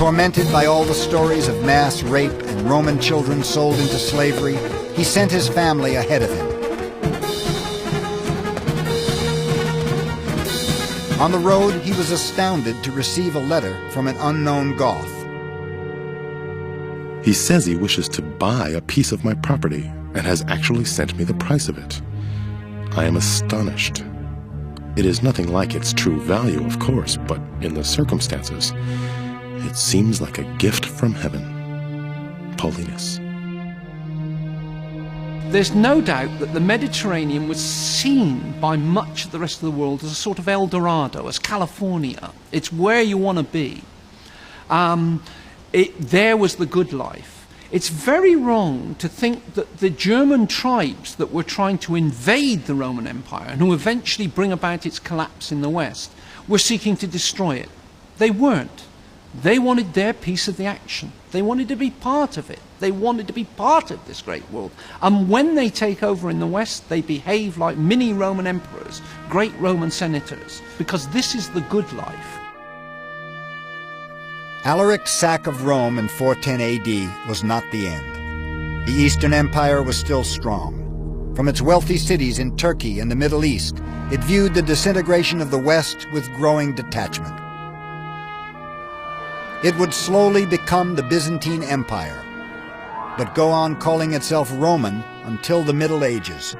Tormented by all the stories of mass rape and Roman children sold into slavery, he sent his family ahead of him. On the road, he was astounded to receive a letter from an unknown Goth. He says he wishes to buy a piece of my property and has actually sent me the price of it. I am astonished. It is nothing like its true value, of course, but in the circumstances, it seems like a gift from heaven. Paulinus. There's no doubt that the Mediterranean was seen by much of the rest of the world as a sort of El Dorado, as California. It's where you want to be. There was the good life. It's very wrong to think that the German tribes that were trying to invade the Roman Empire and who eventually bring about its collapse in the West were seeking to destroy it. They weren't. They wanted their piece of the action. They wanted to be part of it. They wanted to be part of this great world. And when they take over in the West, they behave like mini Roman emperors, great Roman senators, because this is the good life. Alaric's sack of Rome in 410 AD was not the end. The Eastern Empire was still strong. From its wealthy cities in Turkey and the Middle East, it viewed the disintegration of the West with growing detachment. It would slowly become the Byzantine Empire, but go on calling itself Roman until the Middle Ages.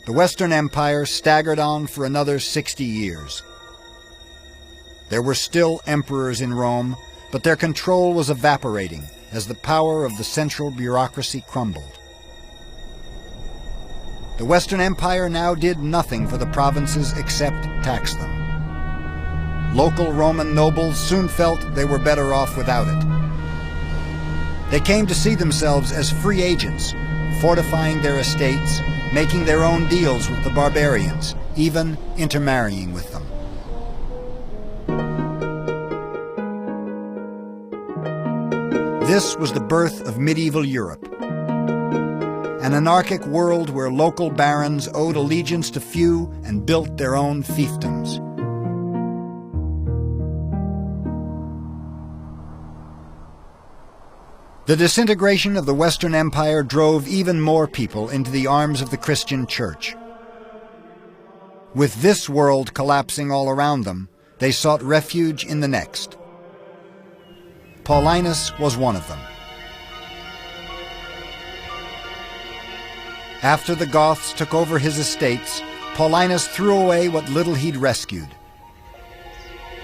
The Western Empire staggered on for another 60 years. There were still emperors in Rome, but their control was evaporating as the power of the central bureaucracy crumbled. The Western Empire now did nothing for the provinces except tax them. Local Roman nobles soon felt they were better off without it. They came to see themselves as free agents, fortifying their estates, making their own deals with the barbarians, even intermarrying with them. This was the birth of medieval Europe, an anarchic world where local barons owed allegiance to few and built their own fiefdoms. The disintegration of the Western Empire drove even more people into the arms of the Christian Church. With this world collapsing all around them, they sought refuge in the next. Paulinus was one of them. After the Goths took over his estates, Paulinus threw away what little he'd rescued.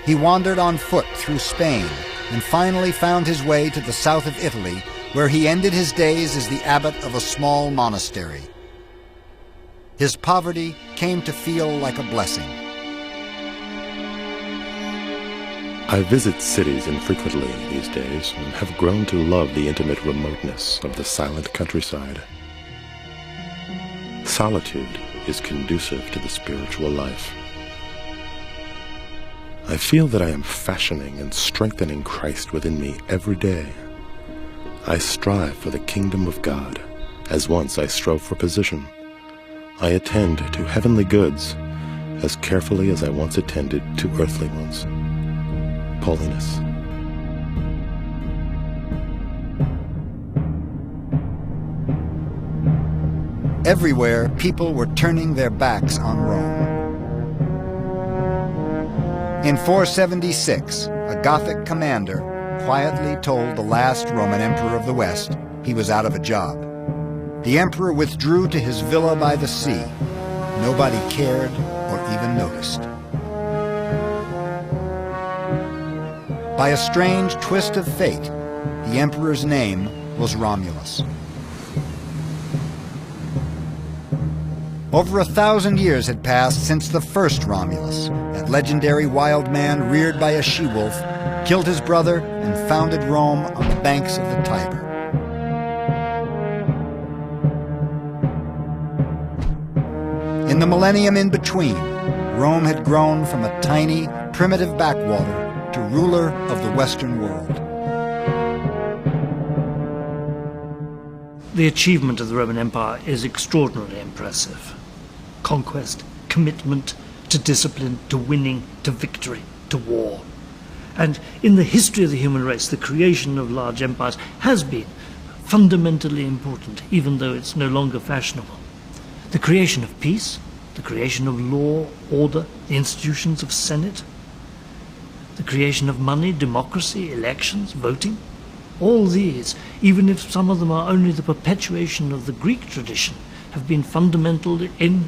He wandered on foot through Spain and finally found his way to the south of Italy, where he ended his days as the abbot of a small monastery. His poverty came to feel like a blessing. I visit cities infrequently these days and have grown to love the intimate remoteness of the silent countryside. Solitude is conducive to the spiritual life. I feel that I am fashioning and strengthening Christ within me every day. I strive for the kingdom of God, as once I strove for position. I attend to heavenly goods as carefully as I once attended to earthly ones. Paulinus. Everywhere, people were turning their backs on Rome. In 476, a Gothic commander quietly told the last Roman emperor of the West he was out of a job. The emperor withdrew to his villa by the sea. Nobody cared or even noticed. By a strange twist of fate, the emperor's name was Romulus. Over 1,000 years had passed since the first Romulus, that legendary wild man reared by a she-wolf, killed his brother and founded Rome on the banks of the Tiber. In the millennium in between, Rome had grown from a tiny, primitive backwater to ruler of the Western world. The achievement of the Roman Empire is extraordinarily impressive. Conquest, commitment to discipline, to winning, to victory. to war. And in the history of the human race, the creation of large empires has been fundamentally important, even though it's no longer fashionable. The creation of peace, the creation of law, order, the institutions of Senate, the creation of money, democracy, elections, voting, all these, even if some of them are only the perpetuation of the Greek tradition, have been fundamental in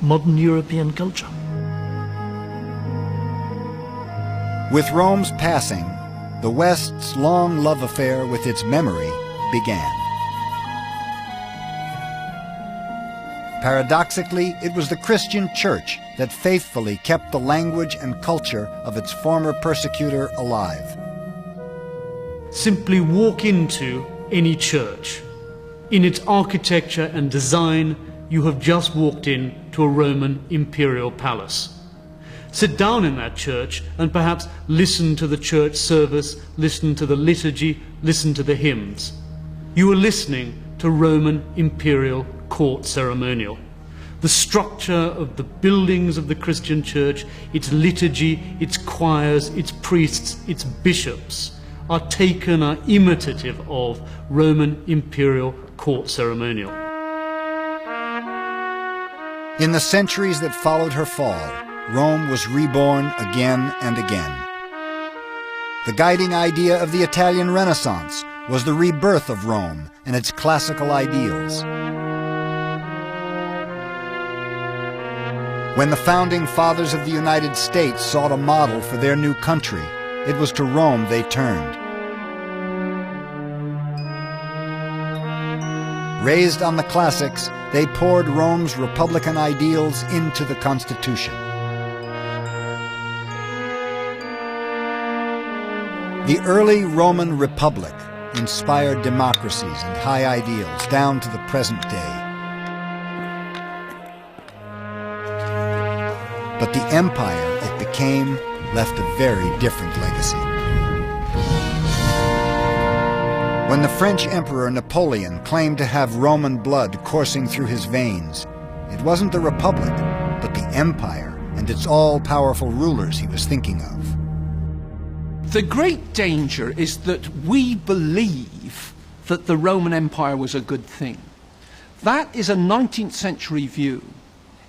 modern European culture. With Rome's passing, the West's long love affair with its memory began. Paradoxically, it was the Christian Church that faithfully kept the language and culture of its former persecutor alive. Simply walk into any church. In its architecture and design, you have just walked in to a Roman imperial palace. Sit down in that church and perhaps listen to the church service, listen to the liturgy, listen to the hymns. You are listening to Roman imperial court ceremonial. The structure of the buildings of the Christian church, its liturgy, its choirs, its priests, its bishops, are imitative of Roman imperial court ceremonial. In the centuries that followed her fall, Rome was reborn again and again. The guiding idea of the Italian Renaissance was the rebirth of Rome and its classical ideals. When the founding fathers of the United States sought a model for their new country, it was to Rome they turned. Raised on the classics, they poured Rome's republican ideals into the Constitution. The early Roman Republic inspired democracies and high ideals down to the present day. But the empire it became left a very different legacy. When the French Emperor Napoleon claimed to have Roman blood coursing through his veins, it wasn't the Republic, but the empire and its all-powerful rulers he was thinking of. The great danger is that we believe that the Roman Empire was a good thing. That is a 19th century view.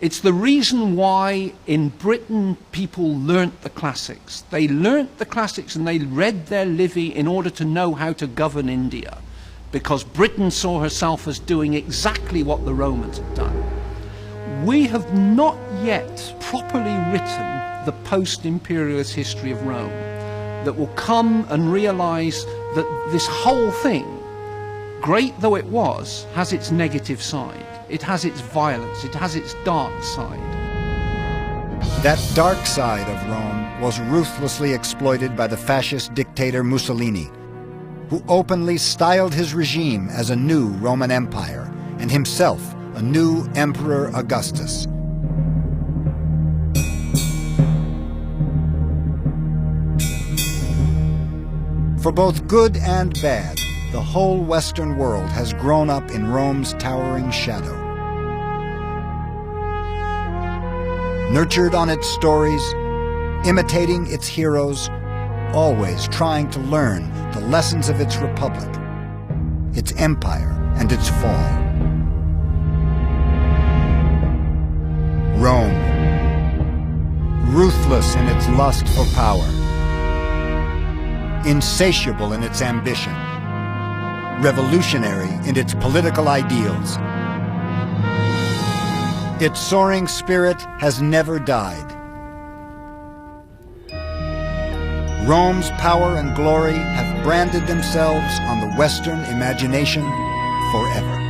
It's the reason why in Britain people learnt the classics. They learnt the classics and they read their Livy in order to know how to govern India, because Britain saw herself as doing exactly what the Romans had done. We have not yet properly written the post-imperialist history of Rome that will come and realize that this whole thing, great though it was, has its negative side. It has its violence, it has its dark side. That dark side of Rome was ruthlessly exploited by the fascist dictator Mussolini, who openly styled his regime as a new Roman Empire, and himself a new Emperor Augustus. For both good and bad, the whole Western world has grown up in Rome's towering shadow. Nurtured on its stories, imitating its heroes, always trying to learn the lessons of its republic, its empire, and its fall. Rome, ruthless in its lust for power, insatiable in its ambition, revolutionary in its political ideals. Its soaring spirit has never died. Rome's power and glory have branded themselves on the Western imagination forever.